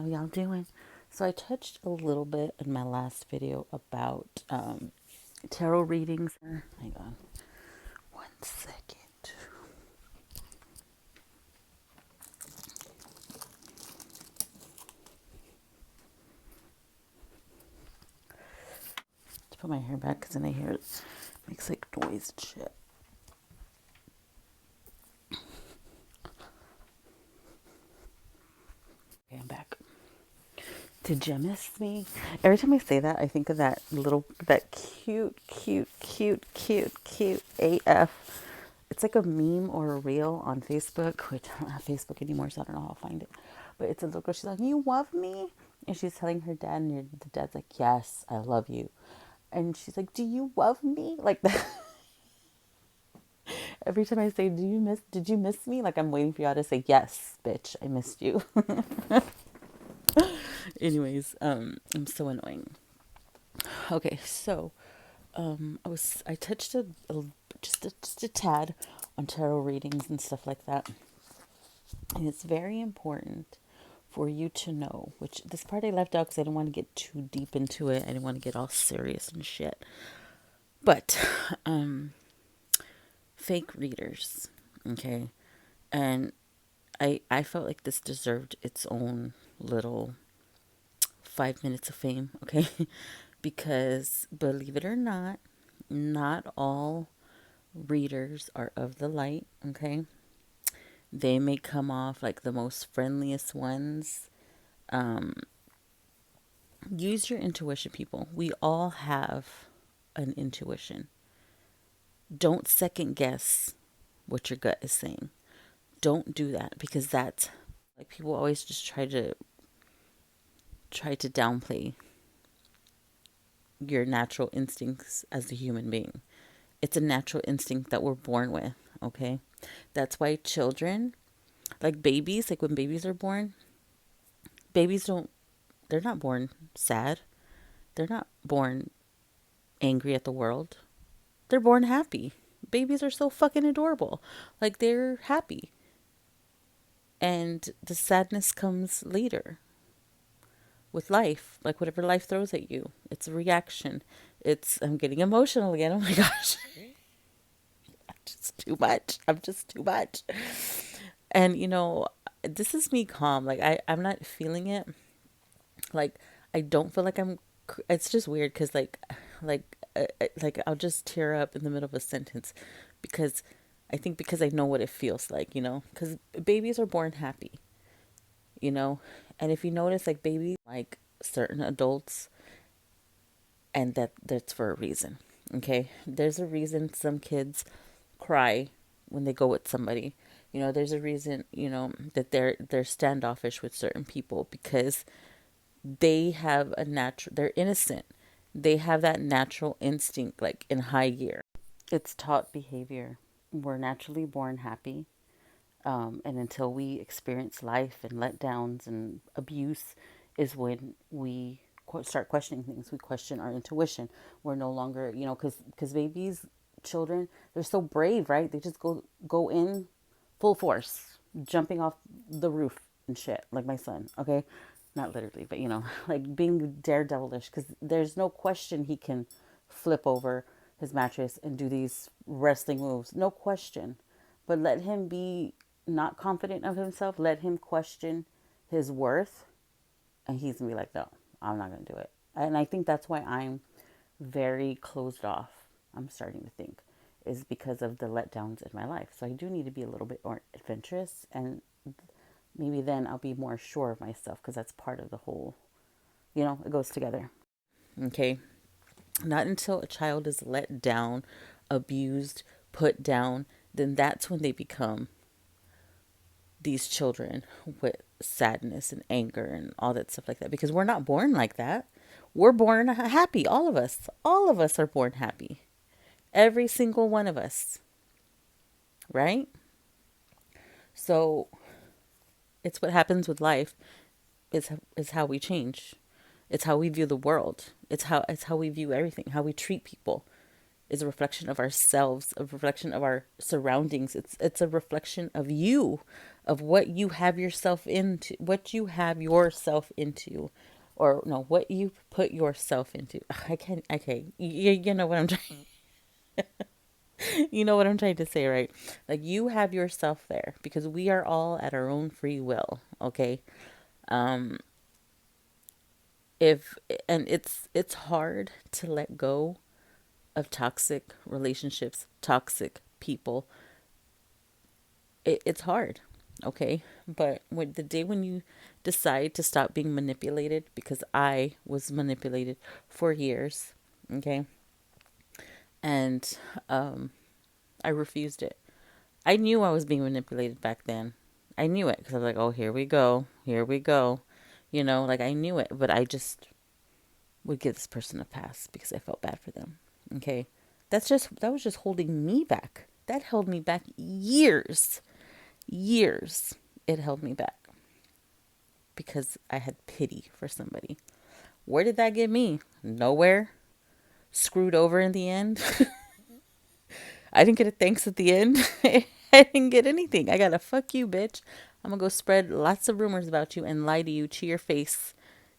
how y'all doing? So I touched a little bit in my last video about tarot readings. Hang on 1 second. To put my hair back because then I hear it makes like noise and shit. Okay, I'm back. Did you miss me? Every time I say that, I think of that cute AF. It's like a meme or a reel on Facebook, which I don't have Facebook anymore, so I don't know how I'll find it. But it's a little girl. She's like, "You love me?" And she's telling her dad, and the dad's like, "Yes, I love you." And she's like, "Do you love me?" Like that. Every time I say, Did you miss me?" Like I'm waiting for y'all to say, "Yes, bitch, I missed you." Anyways, I'm so annoying. Okay, so I touched just a tad on tarot readings and stuff like that. And it's very important for you to know, which this part I left out because I didn't want to get too deep into it. I didn't want to get all serious and shit. But fake readers, okay? And I felt like this deserved its own little 5 minutes of fame, okay? Because believe it or not all readers are of the light, okay? They may come off like the most friendliest ones. Use your intuition, people. We all have an intuition. Don't second guess what your gut is saying. Don't do that because that's like people always just try to downplay your natural instincts as a human being. It's a natural instinct that we're born with, okay? That's why children, like babies, like when babies are born, babies don't, they're not born sad. They're not born angry at the world. They're born happy. Babies are so fucking adorable. Like they're happy. And the sadness comes later with life, like whatever life throws at you. It's a reaction. I'm getting emotional again. Oh my gosh. I'm just too much. I'm just too much. And this is me calm. Like I'm not feeling it. Like I don't feel like it's just weird because like I'll just tear up in the middle of a sentence because because I know what it feels like, because babies are born happy, you know, and if you notice, like babies like certain adults, and that's for a reason. Okay, there's a reason some kids cry when they go with somebody. There's a reason, that they're standoffish with certain people because they're innocent. They have that natural instinct like in high gear. It's taught behavior. We're naturally born happy. And until we experience life and letdowns and abuse is when we start questioning things. We question our intuition. We're no longer, because babies, children, they're so brave, right? They just go in full force, jumping off the roof and shit, like my son, okay? Not literally, but like being daredevilish, because there's no question he can flip over his mattress and do these wrestling moves. No question. But let him be not confident of himself. Let him question his worth. And he's going to be like, no, I'm not going to do it. And I think that's why I'm very closed off. I'm starting to think is because of the letdowns in my life. So I do need to be a little bit more adventurous, and maybe then I'll be more sure of myself because that's part of the whole, it goes together. Okay. Not until a child is let down, abused, put down, then that's when they become these children with sadness and anger and all that stuff like that. Because we're not born like that. We're born happy. All of us. All of us are born happy. Every single one of us. Right? So it's what happens with life is how we change. It's how we view the world. It's how we view everything, how we treat people. is a reflection of ourselves, a reflection of our surroundings. It's a reflection of you, of what you have yourself into, what you have yourself into, or no, what you put yourself into. I can't. Okay, you know what I'm trying. You know what I'm trying to say, right? Like you have yourself there because we are all at our own free will. Okay, um, if and it's hard to let go of toxic relationships, toxic people. It's hard, okay? But when the day when you decide to stop being manipulated, because I was manipulated for years, okay, and I refused it. I knew I was being manipulated back then. I knew it because I was like, oh, here we go, here we go. You know, like I knew it, but I just would give this person a pass because I felt bad for them. Okay. That was just holding me back. That held me back years. Years. It held me back because I had pity for somebody. Where did that get me? Nowhere. Screwed over in the end. I didn't get a thanks at the end. I didn't get anything. I got a fuck you, bitch. I'm gonna go spread lots of rumors about you and lie to you to your face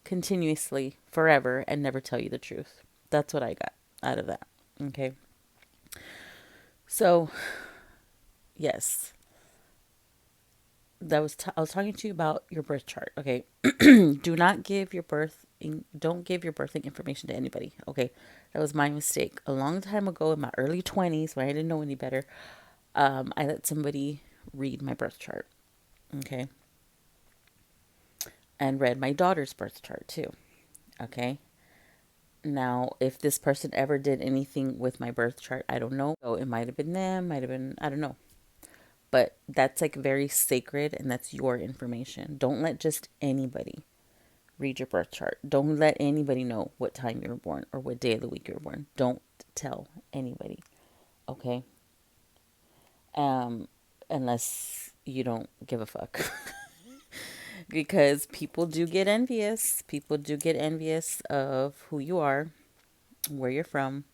continuously forever and never tell you the truth. That's what I got out of that. Okay. So, yes, I was talking to you about your birth chart. Okay. Do not give your don't give your birthing information to anybody. Okay. That was my mistake. A long time ago in my early 20s when I didn't know any better, I let somebody read my birth chart. Okay. And read my daughter's birth chart too. Okay. Now, if this person ever did anything with my birth chart, I don't know. So it might have been them, might have been, I don't know. But that's like very sacred and that's your information. Don't let just anybody read your birth chart. Don't let anybody know what time you were born or what day of the week you were born. Don't tell anybody. Okay? Unless you don't give a fuck. Because people do get envious. People do get envious of who you are, where you're from,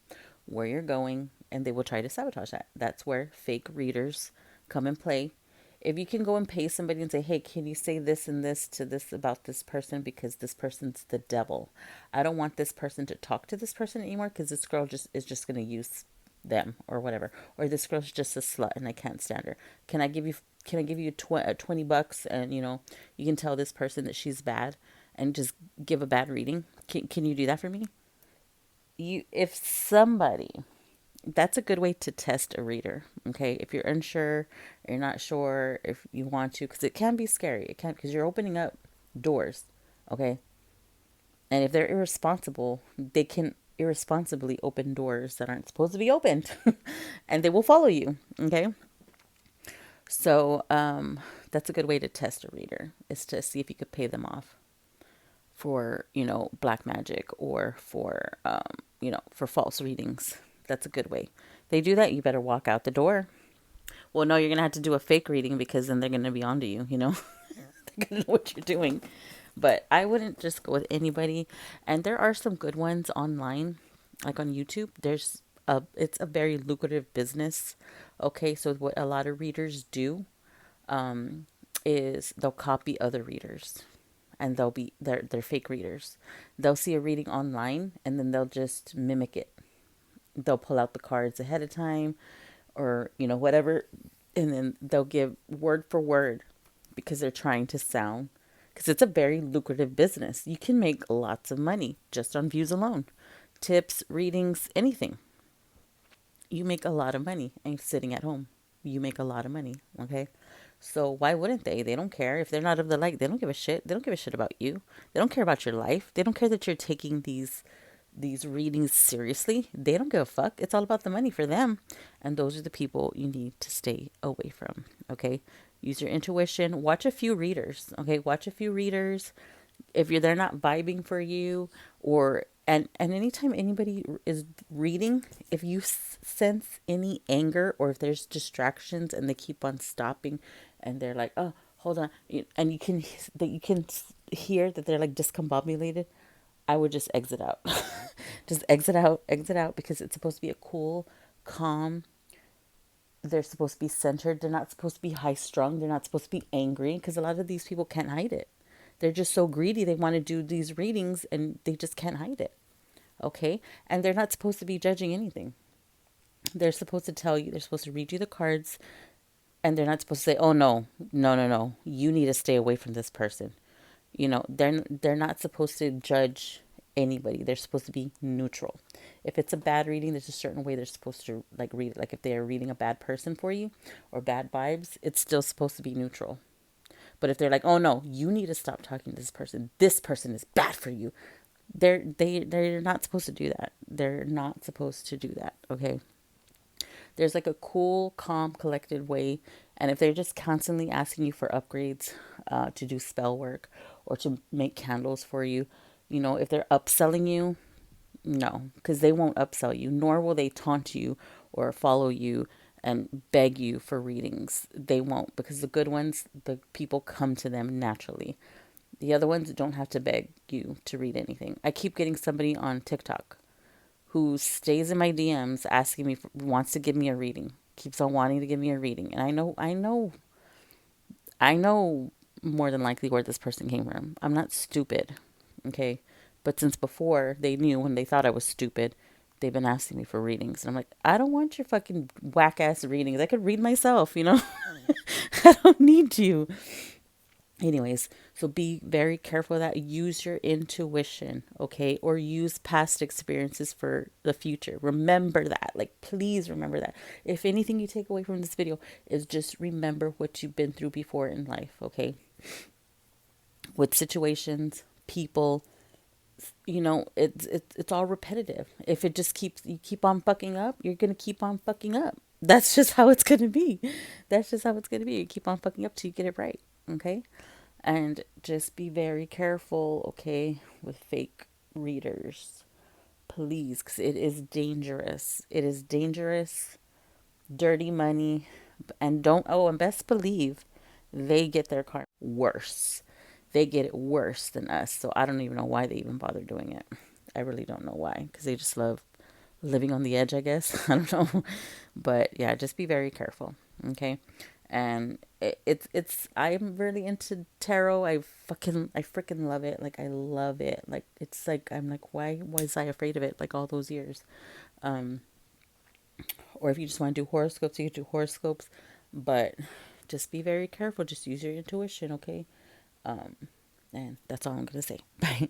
where you're going, and they will try to sabotage that. That's where fake readers come and play. If you can go and pay somebody and say, hey, can you say this and this to this about this person because this person's the devil. I don't want this person to talk to this person anymore because this girl just is just going to use them or whatever. Or this girl's just a slut and I can't stand her. Can I give you $20 and you can tell this person that she's bad and just give a bad reading? Can you do that for me? If somebody, that's a good way to test a reader. Okay. If you're unsure, you're not sure if you want to, because it can be scary. It can, because you're opening up doors. Okay. And if they're irresponsible, they can irresponsibly open doors that aren't supposed to be opened and they will follow you. Okay. So, that's a good way to test a reader is to see if you could pay them off for, black magic or for, for false readings. That's a good way. They do that, you better walk out the door. Well, no, you're going to have to do a fake reading because then they're going to be onto you, They're going to know what you're doing. But I wouldn't just go with anybody. And there are some good ones online, like on YouTube. It's a very lucrative business. Okay, so what a lot of readers do is they'll copy other readers and they're fake readers. They'll see a reading online and then they'll just mimic it. They'll pull out the cards ahead of time or, whatever. And then they'll give word for word because they're trying to sound, because it's a very lucrative business. You can make lots of money just on views alone. Tips, readings, anything. You make a lot of money and sitting at home. You make a lot of money. Okay. So why wouldn't they? They don't care. If they're not of the light, they don't give a shit. They don't give a shit about you. They don't care about your life. They don't care that you're taking these readings seriously. They don't give a fuck. It's all about the money for them. And those are the people you need to stay away from. Okay? Use your intuition. Watch a few readers. Okay? Watch a few readers. If they're not vibing for you, or and anytime anybody is reading, if you sense any anger or if there's distractions and they keep on stopping and they're like, oh, hold on, and you can hear that they're like discombobulated, I would just exit out. Just exit out, because it's supposed to be a cool, calm. They're supposed to be centered. They're not supposed to be high strung. They're not supposed to be angry, because a lot of these people can't hide it. They're just so greedy. They want to do these readings and they just can't hide it. Okay. And they're not supposed to be judging anything. They're supposed to tell you, they're supposed to read you the cards, and they're not supposed to say, "Oh no, no, no, no, you need to stay away from this person." They're not supposed to judge anybody. They're supposed to be neutral. If it's a bad reading, there's a certain way they're supposed to like read it. Like if they're reading a bad person for you or bad vibes, it's still supposed to be neutral. But if they're like, "Oh no, you need to stop talking to this person. This person is bad for you." They're not supposed to do that. They're not supposed to do that. Okay. There's like a cool, calm, collected way. And if they're just constantly asking you for upgrades, to do spell work or to make candles for you, if they're upselling you, no, because they won't upsell you, nor will they taunt you or follow you and beg you for readings. They won't, because the good ones, the people come to them naturally. The other ones don't have to beg you to read anything. I keep getting somebody on TikTok who stays in my DMs asking me, wants to give me a reading, keeps on wanting to give me a reading. And I know more than likely where this person came from. I'm not stupid, okay? But since before they knew, when they thought I was stupid, they've been asking me for readings. And I'm like, I don't want your fucking whack ass readings. I could read myself. I don't need you. Anyways, so be very careful of that. Use your intuition, okay? Or use past experiences for the future. Remember that. Like, please remember that. If anything you take away from this video is just remember what you've been through before in life, okay? With situations, people, it's all repetitive. If it just you keep on fucking up, you're gonna keep on fucking up. That's just how it's gonna be. That's just how it's gonna be. You keep on fucking up till you get it right, okay? And just be very careful, okay, with fake readers, please, because it is dangerous. It is dangerous, dirty money, and best believe they get their karma worse. They get it worse than us. So I don't even know why they even bother doing it. I really don't know why, because they just love living on the edge, I guess. I don't know. But yeah, just be very careful, okay? And it's I'm really into tarot. I freaking love it. Like, I love it. Like, it's like, I'm like, why was I afraid of it like all those years? Um or if you just want to do horoscopes, you can do horoscopes, but just be very careful. Just use your intuition, okay? And that's all I'm gonna say. Bye.